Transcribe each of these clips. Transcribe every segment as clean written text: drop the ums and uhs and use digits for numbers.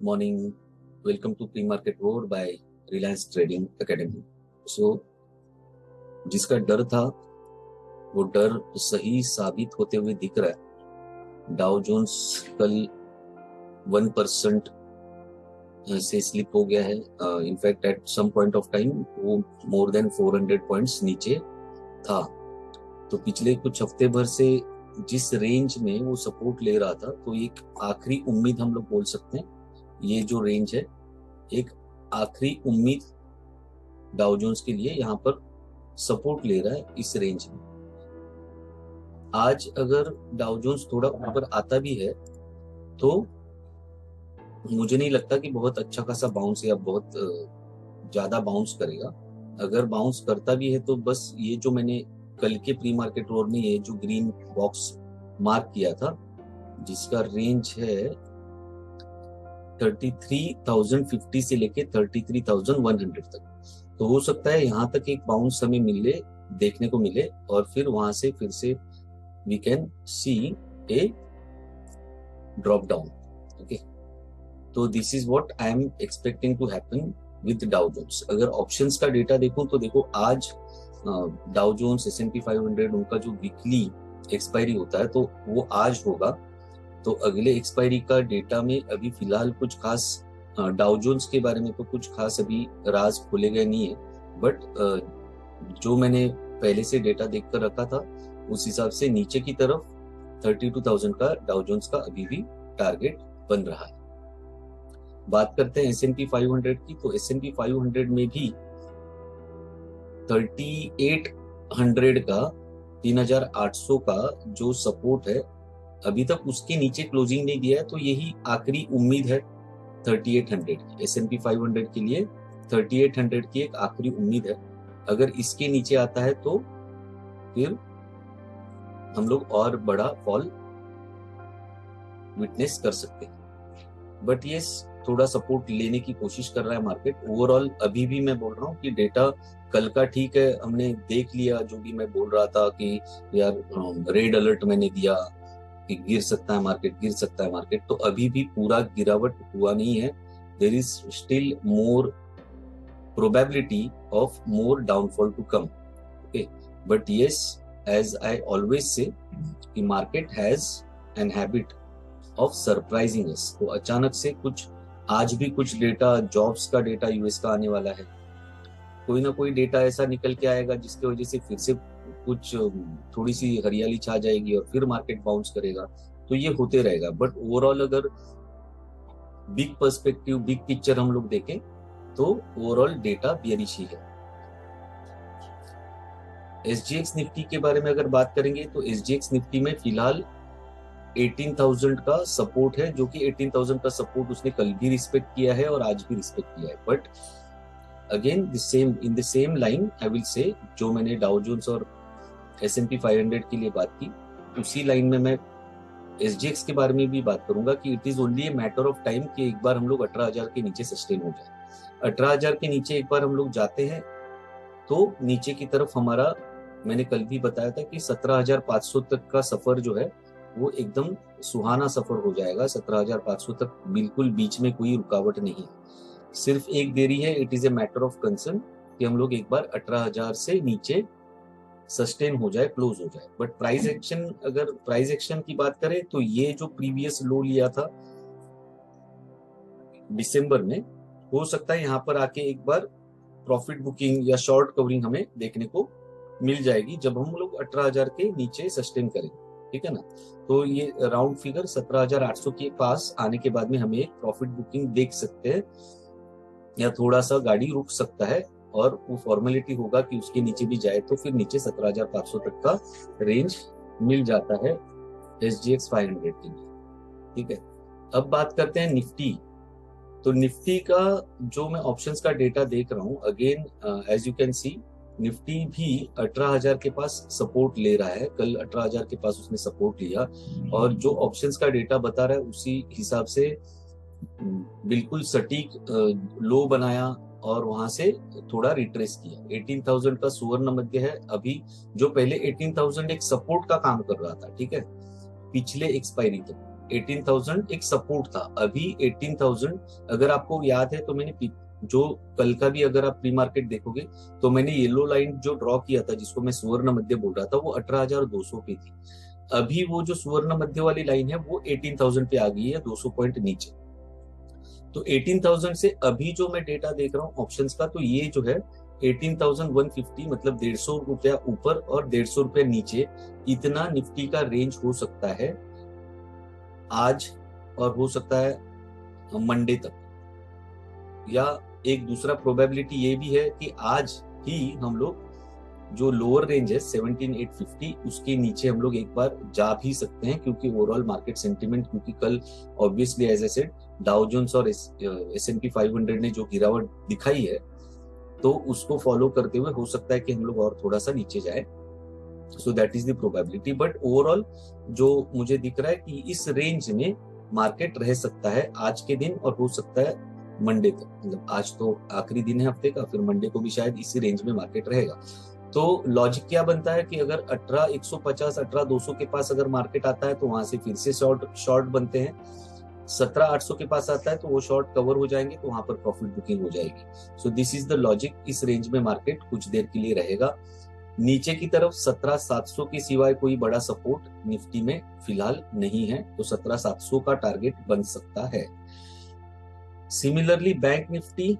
morning. Welcome to Pre-Market Roar by Reliance Trading Academy. So, जिसका डर था वो डर सही साबित होते हुए दिख रहा है। डाउ जोन्स कल 1% से स्लिप हो गया है। In fact at some point of time वो मोर देन 400 पॉइंट्स नीचे था। तो पिछले कुछ हफ्ते भर से जिस रेंज में वो सपोर्ट ले रहा था, तो एक आखिरी उम्मीद हम लोग बोल सकते हैं। ये जो रेंज है, एक आखिरी उम्मीद डाउ जोन्स के लिए यहाँ पर सपोर्ट ले रहा है इस रेंज में। आज अगर डाउ जोन्स थोड़ा ऊपर आता भी है तो मुझे नहीं लगता कि बहुत अच्छा खासा बाउंस या बहुत ज्यादा बाउंस करेगा। अगर बाउंस करता भी है तो बस ये जो मैंने कल के प्री मार्केट रोड में ये जो ग्रीन बॉक्स मार्क किया था, जिसका रेंज है 33,050 से लेके 33,100 तक, तो हो सकता है यहाँ तक एक बाउंस हमें मिले, देखने को मिले, और फिर वहां से फिर से we can see a drop down. Okay, तो this is what I am expecting to happen with Dow Jones. अगर ऑप्शंस का डेटा देखूं तो देखो, आज डाउ जोन्स, S&P 500, उनका जो वीकली एक्सपायरी होता है तो वो आज होगा। तो अगले एक्सपायरी का डेटा में अभी फिलहाल कुछ खास डाउ जोन्स के बारे में तो कुछ खास अभी राज खोले गए नहीं है, बट जो मैंने पहले से डेटा देखकर रखा था उस हिसाब से नीचे की तरफ 32,000 का डाउ जोन्स का अभी भी टारगेट बन रहा है। बात करते हैं S&P 500 की, तो S&P 500 में भी 3800 का 3800 का जो सपोर्ट है, अभी तक उसके नीचे क्लोजिंग नहीं दिया है, तो यही आखिरी उम्मीद है 3800 की। S&P 500 के लिए 3800 की एक आखिरी उम्मीद है। अगर इसके नीचे आता है तो फिर हम लोग और बड़ा फॉल विटनेस कर सकते हैं। बट ये थोड़ा सपोर्ट लेने की कोशिश कर रहा है मार्केट। ओवरऑल अभी भी मैं बोल रहा हूँ कि डेटा कल का ठीक है, हमने देख लिया जो भी मैं बोल रहा था कि यार रेड अलर्ट मैंने दिया कि गिर सकता है मार्केट, गिर सकता है मार्केट, तो अभी भी पूरा गिरावट हुआ नहीं है। There is still more probability of more downfall to come. Okay, but yes, as I always say कि market has an habit of surprising us. तो अचानक से कुछ, आज भी कुछ डेटा, जॉब्स का डेटा यूएस का आने वाला है, कोई ना कोई डेटा ऐसा निकल के आएगा जिसकी वजह से फिर से कुछ थोड़ी सी हरियाली छा जाएगी और फिर मार्केट बाउंस करेगा। तो ये होते रहेगा। बट ओवरऑल अगर बिग पर्सपेक्टिव, बिग पिक्चर हम लोग देखें तो ओवरऑल डेटा बियरिश ही है। SGX निफ्टी के बारे में अगर बात करेंगे तो SGX निफ्टी में फिलहाल 18,000 का सपोर्ट है, जो कि 18,000 का सपोर्ट उसने कल भी रिस्पेक्ट किया है और आज भी रिस्पेक्ट किया है। But again in the same line I will say, जो मैंने डाउ जोन्स और S&P 500 के लिए बात की, उसी लाइन में मैं SGX के बारे में भी बात करूंगा कि it is only a matter of time कि एक बार हम लोग 18,000 के नीचे सस्टेन हो जाए। 18,000 के नीचे एक बार हम लोग जाते हैं तो नीचे की तरफ हमारा, मैंने कल भी बताया था कि 17,500 तक का सफर जो है वो एकदम सुहाना सफर हो जाएगा। 17,500 तक बिल्कुल बीच में कोई रुकावट नहीं है, सिर्फ एक देरी है। It is a matter of concern कि हम लोग एक बार 18,000 से नीचे सस्टेन हो जाए, क्लोज हो जाए। बट प्राइस एक्शन, अगर प्राइस एक्शन की बात करें तो ये जो प्रीवियस लो लिया था दिसंबर में, हो सकता है यहाँ पर आके एक बार प्रॉफिट बुकिंग या शॉर्ट कवरिंग हमें देखने को मिल जाएगी जब हम लोग 18,000 के नीचे सस्टेन करेंगे। ठीक है ना, तो ये राउंड फिगर 17,800 के पास आने के बाद में हमें एक प्रॉफिट बुकिंग देख सकते हैं, या थोड़ा सा गाड़ी रुक सकता है और वो फॉर्मेलिटी होगा कि उसके नीचे भी जाए तो फिर नीचे 17,500 तक का रेंज मिल जाता है SGX 500 के लिए। ठीक है, अब बात करते हैं निफ्टी। तो निफ्टी का जो मैं ऑप्शंस का डेटा देख रहा हूँ, again as you can see, Nifty भी 18,000 के पास सपोर्ट ले रहा है। कल 18,000 के पास उसने सपोर्ट लिया और जो ऑप्शंस का डेटा बता रहा है उसी हिसाब से बिल्कुल सटीक लो बनाया और वहां से थोड़ा रिट्रेस किया। 18,000 का सुवर्ण मध्य है अभी, जो पहले 18,000 एक सपोर्ट का काम कर रहा था। ठीक है, पिछले एक्सपायरी तक 18,000 एक सपोर्ट था। अभी 18,000 अगर आपको याद है तो मैंने जो कल का भी अगर आप प्री मार्केट देखोगे तो मैंने येलो लाइन जो ड्रॉ किया था जिसको मैं सुवर्ण मध्य बोल रहा था वो 18,200 पे थी। अभी वो जो सुवर्ण मध्य वाली लाइन है वो 18,000 पे आ गई है, 200 पॉइंट नीचे। तो 18,000 से अभी जो मैं डेटा देख रहा हूँ ऑप्शंस का, तो ये जो है 18,150 मतलब 150 रुपया ऊपर और 150 रुपया नीचे, इतना निफ्टी का रेंज हो सकता है आज, और हो सकता है मंडे तक। या एक दूसरा प्रोबेबिलिटी ये भी है कि आज ही हम लोग जो लोअर रेंज है 17,850 उसके नीचे हम लोग एक बार जा भी सकते हैं, क्योंकि ओवरऑल मार्केट सेंटीमेंट, क्योंकि कल obviously as I said Dow Jones और S&P 500 ने जो गिरावट दिखाई है तो उसको फॉलो करते हुए हो सकता है कि हम लोग और थोड़ा सा नीचे जाए। So that is the probability, but overall जो मुझे दिख रहा है कि इस रेंज में मार्केट रह सकता है आज के दिन और हो सकता है मंडे तक। मतलब आज तो आखिरी दिन है हफ्ते का, फिर मंडे को भी शायद इसी रेंज में मार्केट रहेगा। तो लॉजिक क्या बनता है कि अगर 18,150 18,200 के पास अगर मार्केट आता है तो वहां से फिर से शॉर्ट बनते हैं। 17,800 के पास आता है तो वो शॉर्ट कवर हो जाएंगे, तो वहां पर प्रॉफिट बुकिंग हो जाएगी। सो दिस इज द लॉजिक। इस रेंज में मार्केट कुछ देर के लिए रहेगा। नीचे की तरफ 17,700 के सिवाय कोई बड़ा सपोर्ट निफ्टी में फिलहाल नहीं है, तो 17,700 का टारगेट बन सकता है। सिमिलरली बैंक निफ्टी,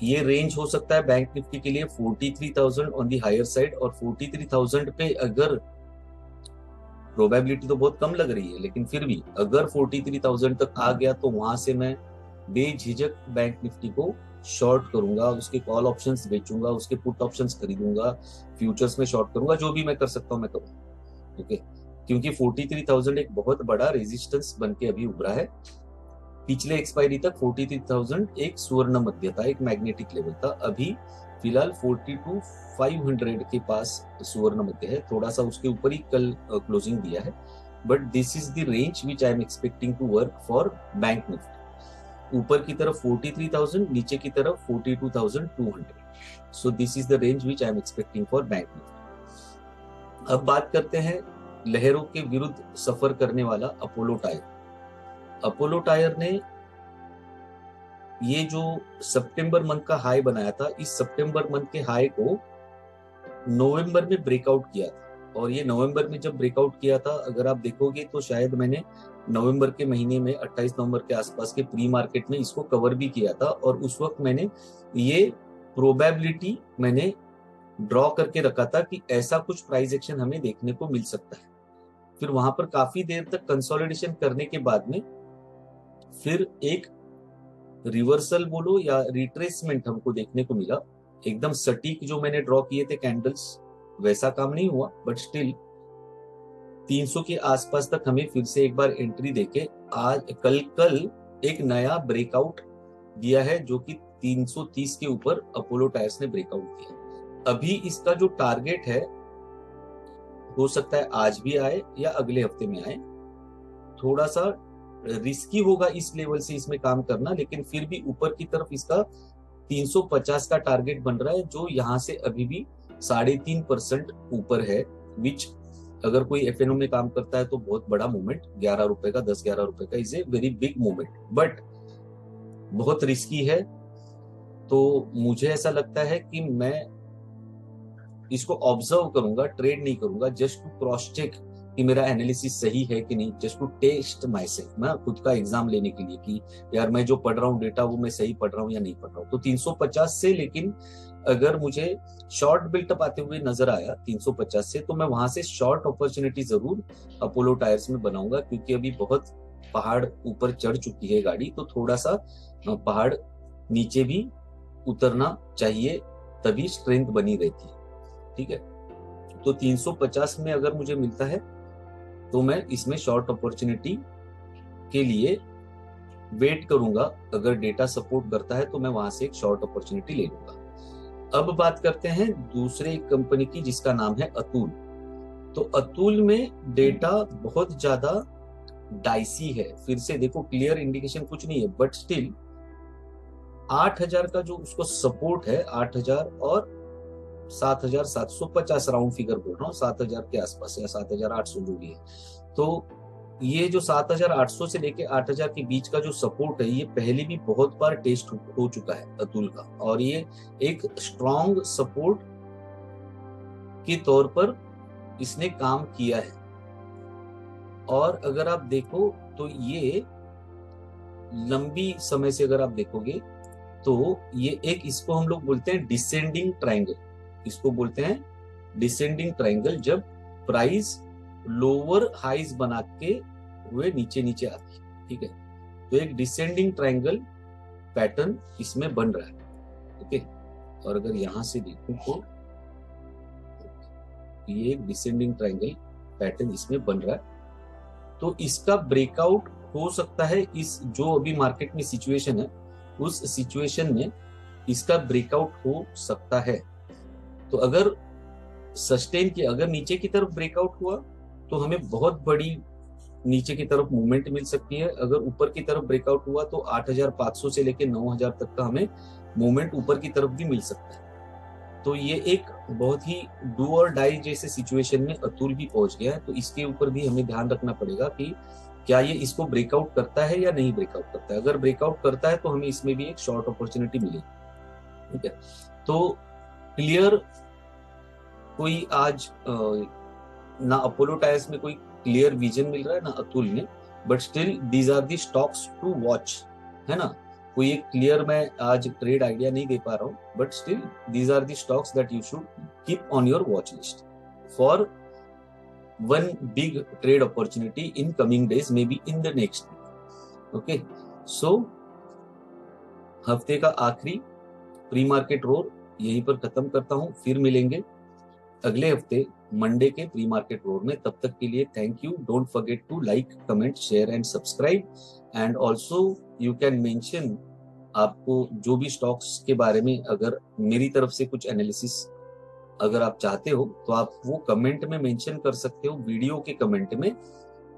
ये रेंज हो सकता है बैंक निफ्टी के लिए 43,000 ऑन दी हायर साइड, और 43,000 पे अगर प्रोबेबिलिटी तो बहुत कम लग रही है, लेकिन फिर भी अगर 43,000 तक आ गया तो वहां से मैं बेझिझक बैंक निफ्टी को शॉर्ट करूंगा, उसके कॉल ऑप्शंस बेचूंगा, उसके पुट ऑप्शंस खरीदूंगा, फ्यूचर्स में शॉर्ट करूंगा, जो भी मैं कर सकता हूं मैं करूंगा। ओके, क्योंकि 43,000 एक बहुत बड़ा रेजिस्टेंस बन के अभी उभरा है। पिछले एक्सपायरी तक 43,000 एक सुवर्ण मध्य था, एक मैग्नेटिक लेवल था। अभी फिलहाल 42,500 के पास सुवर्ण मध्य है, थोड़ा सा उसके ऊपर ही कल क्लोजिंग दिया है, but this is the range which I am expecting to work for bank Nifty. ऊपर की तरफ 43,000, नीचे की तरफ 42,200। So this is the range which I am expecting for bank Nifty. अब बात करते हैं लहरों के विरुद्ध सफर करने वाला अपोलो टायर। अपोलो टायर ने ये जो सितंबर मंथ का हाई बनाया था, इस सितंबर मंथ के हाई को नवंबर में ब्रेकआउट किया था, और ये नवंबर में जब ब्रेकआउट किया था अगर आप देखोगे तो शायद मैंने नवंबर के महीने में 28 नवंबर के आसपास के प्री मार्केट में इसको कवर भी किया था, और उस वक्त मैंने ये प्रोबेबिलिटी मैंने ड्रॉ करके रखा था कि ऐसा कुछ प्राइस एक्शन हमें देखने को मिल सकता है। फिर वहां पर काफी देर तक कंसोलिडेशन करने के बाद में फिर एक रिवर्सल बोलो या रिट्रेसमेंट हमको देखने को मिला। एकदम सटीक जो मैंने ड्रॉ किए थे कैंडल्स वैसा काम नहीं हुआ, बट स्टिल 300 के आसपास तक हमें फिर से एक बार एंट्री देके आज कल एक नया ब्रेकआउट दिया है, जो कि 330 के ऊपर अपोलो टायर्स ने ब्रेकआउट किया। अभी इसका जो टारगेट है हो सकता है आज भी आए या अगले हफ्ते में आए। थोड़ा सा रिस्की होगा इस लेवल से इसमें काम करना, लेकिन फिर भी ऊपर की तरफ इसका 350 का टारगेट बन रहा है, जो यहाँ से अभी भी 3.5% ऊपर है, विच अगर कोई एफएनओ में काम करता है तो बहुत बड़ा मूवमेंट, 11 रुपए का 10-11 रुपए का is a very big movement, but बहुत रिस्की है। तो मुझे ऐसा लगता है कि मैं इसको ऑब्जर्व करूंगा, ट्रेड नहीं करूंगा, जस्ट टू क्रॉस चेक कि मेरा एनालिसिस सही है कि नहीं, just to test myself, मैं खुद का एग्जाम लेने के लिए कि यार मैं जो पढ़ रहा हूँ डेटा वो मैं सही पढ़ रहा हूँ या नहीं पढ़ रहा हूँ। तो 350 से, लेकिन अगर मुझे शॉर्ट बिल्टअप आते हुए नजर आया 350 से, तो मैं वहां से शॉर्ट अपॉर्चुनिटी जरूर अपोलो टायर्स में बनाऊंगा, क्योंकि अभी बहुत पहाड़ ऊपर चढ़ चुकी है गाड़ी, तो थोड़ा सा पहाड़ नीचे भी उतरना चाहिए, तभी स्ट्रेंथ बनी रहती है। ठीक है, तो 350 में अगर मुझे मिलता है तो मैं इसमें शॉर्ट अपॉर्चुनिटी के लिए वेट करूंगा। अगर डेटा सपोर्ट करता है तो मैं वहां से एक शॉर्ट अपॉर्चुनिटी ले लूंगा। अब बात करते हैं दूसरे कंपनी की जिसका नाम है अतुल। तो अतुल में डेटा बहुत ज्यादा डाइसी है। फिर से देखो, क्लियर इंडिकेशन कुछ नहीं है, बट स्टिल 8,000 का जो उसको सपोर्ट है, 8,000 और 7,750 राउंड फिगर बोल रहा हूँ, 7,000 के आसपास या 7,800 जो भी है, तो ये जो 7,800 से लेके 8,000 के बीच का जो सपोर्ट है, ये पहले भी बहुत बार टेस्ट हो चुका है अतुल का, और ये एक स्ट्रॉन्ग सपोर्ट के तौर पर इसने काम किया है। और अगर आप देखो तो ये लंबी समय से अगर आप देखोगे तो ये एक, इसको हम लोग बोलते हैं डिसेंडिंग ट्रायंगल, इसको बोलते हैं डिसेंडिंग ट्रायंगल, जब प्राइस लोअर हाइज बना के हुए नीचे नीचे आती है, ठीक है। तो एक डिसेंडिंग ट्रायंगल पैटर्न इसमें बन रहा है, ओके। और अगर यहां से देखूं तो ये एक डिसेंडिंग ट्रायंगल पैटर्न इसमें बन रहा है, तो इसका ब्रेकआउट हो सकता है, इस जो अभी मार्केट में सिचुएशन है उस सिचुएशन में इसका ब्रेकआउट हो सकता है। तो अगर सस्टेन किया, अगर नीचे की तरफ ब्रेकआउट हुआ तो हमें बहुत बड़ी नीचे की तरफ मूवमेंट मिल सकती है। अगर ऊपर की तरफ ब्रेकआउट हुआ तो 8,500 से लेकर 9,000 तक का हमें मूवमेंट ऊपर की तरफ भी मिल सकता है। तो ये एक बहुत ही डू और डाई जैसे सिचुएशन में अतुल भी पहुंच गया है, तो इसके ऊपर भी हमें ध्यान रखना पड़ेगा कि क्या ये इसको ब्रेकआउट करता है या नहीं ब्रेकआउट करता है। अगर ब्रेकआउट करता है तो हमें इसमें भी एक शॉर्ट अपॉर्चुनिटी मिलेगी, ठीक है। तो क्लियर कोई आज ना अपोलो टायर्स में कोई क्लियर विजन मिल रहा है ना अतुल में, but still these are the stocks to watch, है ना। कोई एक क्लियर मैं आज ट्रेड आइडिया नहीं दे पा रहा हूँ, but still these are the stocks that you should keep on your watch list for one big trade opportunity in coming days, maybe in the next week, okay। so हफ्ते का आखिरी pre market road यहीं पर खत्म करता हूं, फिर मिलेंगे अगले हफ्ते मंडे के प्री मार्केट रोड में। तब तक के लिए thank you. Don't forget to like, comment, share and subscribe, and also you can mention आपको जो भी स्टॉक्स के बारे में अगर मेरी तरफ से कुछ एनालिसिस अगर आप चाहते हो तो आप वो कमेंट में मेंशन कर सकते हो, वीडियो के कमेंट में,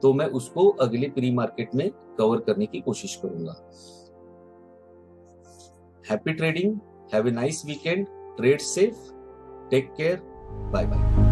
तो मैं उसको अगले प्री मार्केट में कवर करने की कोशिश करूंगा। Happy trading, have a nice weekend, trade safe, take care, bye bye.